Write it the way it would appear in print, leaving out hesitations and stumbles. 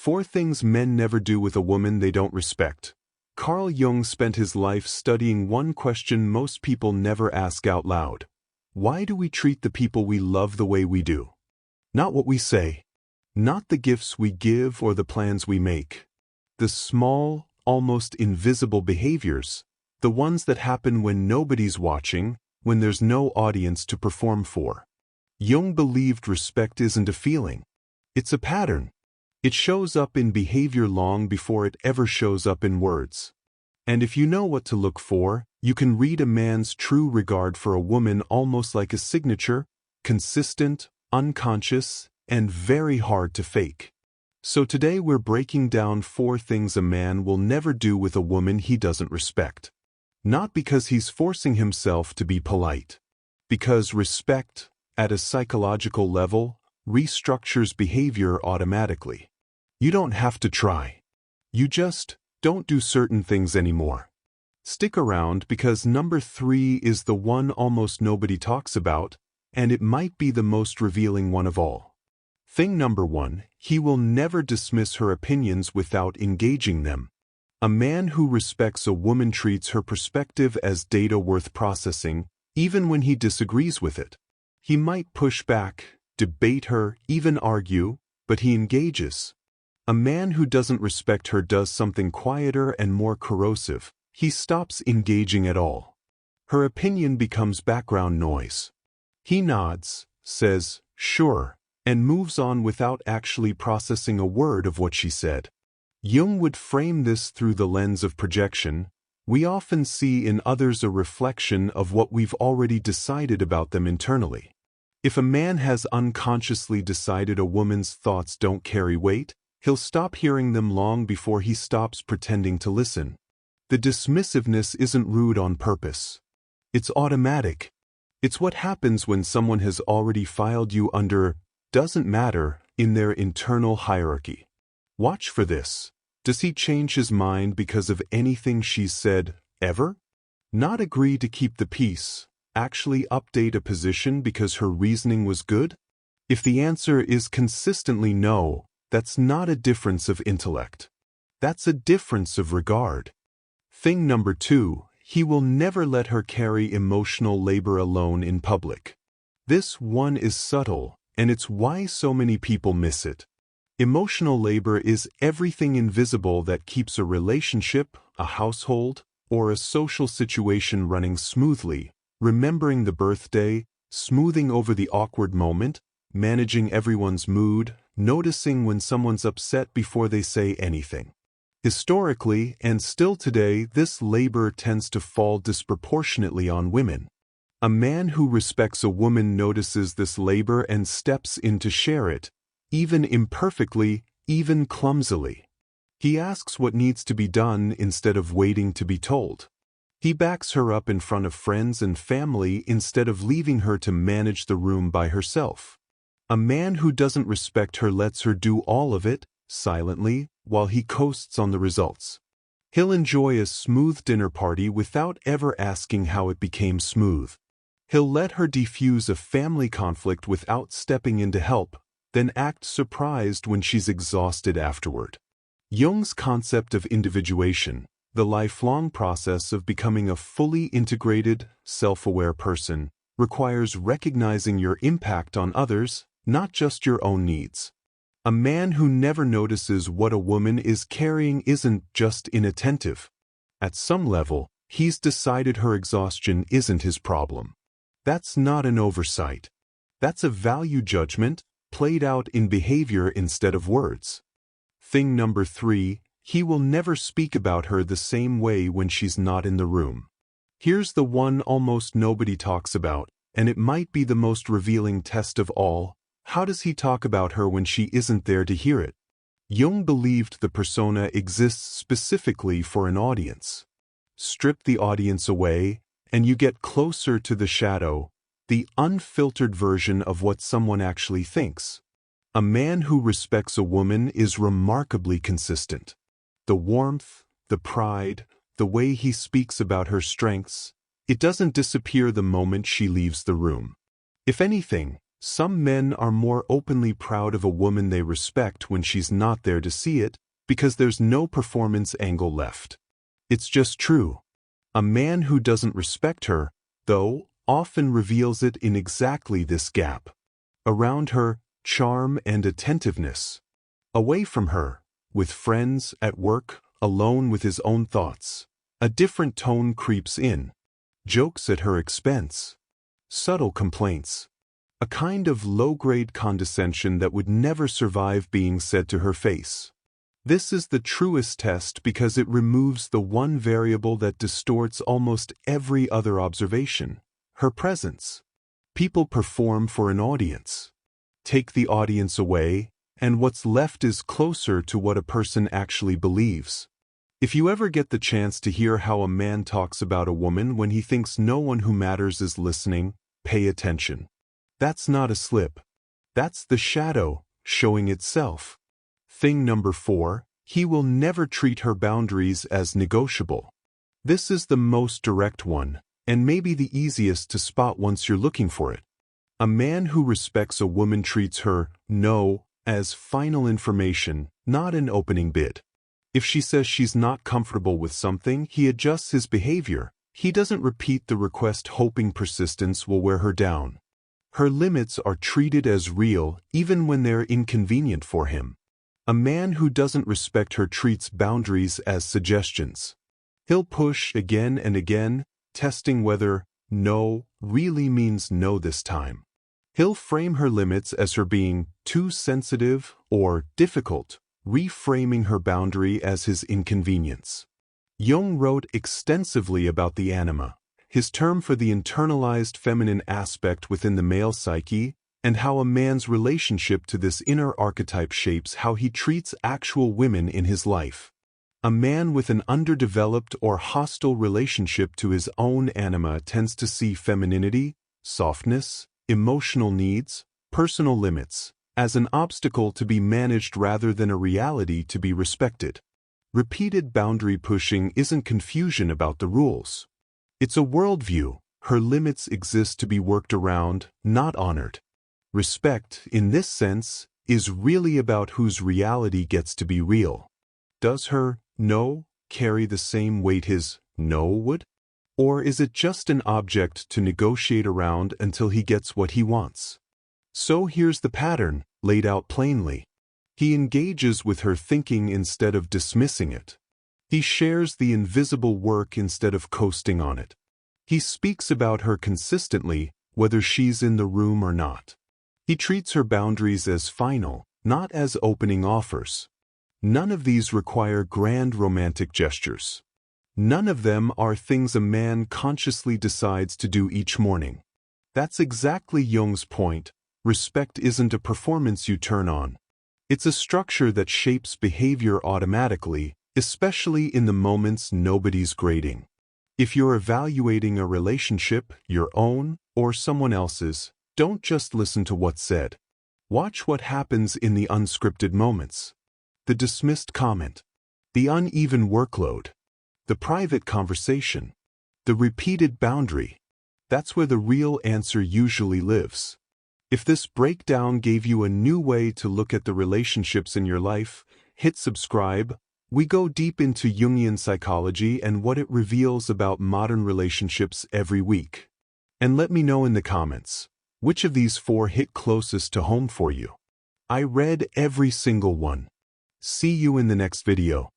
4 things men never do with a woman they don't respect. Carl Jung spent his life studying one question most people never ask out loud. Why do we treat the people we love the way we do? Not what we say. Not the gifts we give or the plans we make. The small, almost invisible behaviors, the ones that happen when nobody's watching, when there's no audience to perform for. Jung believed respect isn't a feeling. It's a pattern. It shows up in behavior long before it ever shows up in words. And if you know what to look for, you can read a man's true regard for a woman almost like a signature, consistent, unconscious, and very hard to fake. So today we're breaking down 4 things a man will never do with a woman he doesn't respect. Not because he's forcing himself to be polite. Because respect, at a psychological level, restructures behavior automatically. You don't have to try. You just don't do certain things anymore. Stick around because number 3 is the one almost nobody talks about, and it might be the most revealing one of all. Thing number 1, he will never dismiss her opinions without engaging them. A man who respects a woman treats her perspective as data worth processing, even when he disagrees with it. He might push back, debate her, even argue, but he engages. A man who doesn't respect her does something quieter and more corrosive. He stops engaging at all. Her opinion becomes background noise. He nods, says, "Sure," and moves on without actually processing a word of what she said. Jung would frame this through the lens of projection. We often see in others a reflection of what we've already decided about them internally. If a man has unconsciously decided a woman's thoughts don't carry weight, he'll stop hearing them long before he stops pretending to listen. The dismissiveness isn't rude on purpose. It's automatic. It's what happens when someone has already filed you under "doesn't matter" in their internal hierarchy. Watch for this. Does he change his mind because of anything she's said, ever? Not agree to keep the peace, actually update a position because her reasoning was good? If the answer is consistently no, that's not a difference of intellect. That's a difference of regard. Thing number 2, he will never let her carry emotional labor alone in public. This one is subtle, and it's why so many people miss it. Emotional labor is everything invisible that keeps a relationship, a household, or a social situation running smoothly, remembering the birthday, smoothing over the awkward moment, managing everyone's mood, noticing when someone's upset before they say anything. Historically, and still today, this labor tends to fall disproportionately on women. A man who respects a woman notices this labor and steps in to share it, even imperfectly, even clumsily. He asks what needs to be done instead of waiting to be told. He backs her up in front of friends and family instead of leaving her to manage the room by herself. A man who doesn't respect her lets her do all of it, silently, while he coasts on the results. He'll enjoy a smooth dinner party without ever asking how it became smooth. He'll let her defuse a family conflict without stepping in to help, then act surprised when she's exhausted afterward. Jung's concept of individuation, the lifelong process of becoming a fully integrated, self-aware person, requires recognizing your impact on others, not just your own needs. A man who never notices what a woman is carrying isn't just inattentive. At some level, he's decided her exhaustion isn't his problem. That's not an oversight. That's a value judgment, played out in behavior instead of words. Thing number 3, he will never speak about her the same way when she's not in the room. Here's the one almost nobody talks about, and it might be the most revealing test of all. How does he talk about her when she isn't there to hear it? Jung believed the persona exists specifically for an audience. Strip the audience away, and you get closer to the shadow, the unfiltered version of what someone actually thinks. A man who respects a woman is remarkably consistent. The warmth, the pride, the way he speaks about her strengths, it doesn't disappear the moment she leaves the room. If anything, Some men are more openly proud of a woman they respect when she's not there to see it, because there's no performance angle left. It's just true. A man who doesn't respect her, though, often reveals it in exactly this gap. Around her, charm and attentiveness. Away from her, with friends, at work, alone with his own thoughts, a different tone creeps in. Jokes at her expense. Subtle complaints. A kind of low-grade condescension that would never survive being said to her face. This is the truest test because it removes the one variable that distorts almost every other observation: her presence. People perform for an audience. Take the audience away, and what's left is closer to what a person actually believes. If you ever get the chance to hear how a man talks about a woman when he thinks no one who matters is listening, pay attention. That's not a slip. That's the shadow showing itself. Thing number 4, he will never treat her boundaries as negotiable. This is the most direct one, and maybe the easiest to spot once you're looking for it. A man who respects a woman treats her no as final information, not an opening bid. If she says she's not comfortable with something, he adjusts his behavior. He doesn't repeat the request hoping persistence will wear her down. Her limits are treated as real even when they're inconvenient for him. A man who doesn't respect her treats boundaries as suggestions. He'll push again and again, testing whether no really means no this time. He'll frame her limits as her being too sensitive or difficult, reframing her boundary as his inconvenience. Jung wrote extensively about the anima, his term for the internalized feminine aspect within the male psyche, and how a man's relationship to this inner archetype shapes how he treats actual women in his life. A man with an underdeveloped or hostile relationship to his own anima tends to see femininity, softness, emotional needs, personal limits, as an obstacle to be managed rather than a reality to be respected. Repeated boundary pushing isn't confusion about the rules. It's a worldview. Her limits exist to be worked around, not honored. Respect, in this sense, is really about whose reality gets to be real. Does her no carry the same weight his no would? Or is it just an object to negotiate around until he gets what he wants? So here's the pattern, laid out plainly. He engages with her thinking instead of dismissing it. He shares the invisible work instead of coasting on it. He speaks about her consistently, whether she's in the room or not. He treats her boundaries as final, not as opening offers. None of these require grand romantic gestures. None of them are things a man consciously decides to do each morning. That's exactly Jung's point. Respect isn't a performance you turn on. It's a structure that shapes behavior automatically, especially in the moments nobody's grading. If you're evaluating a relationship, your own or someone else's, don't just listen to what's said. Watch what happens in the unscripted moments. The dismissed comment. The uneven workload. The private conversation. The repeated boundary. That's where the real answer usually lives. If this breakdown gave you a new way to look at the relationships in your life, hit subscribe. We go deep into Jungian psychology and what it reveals about modern relationships every week. And let me know in the comments, which of these 4 hit closest to home for you? I read every single one. See you in the next video.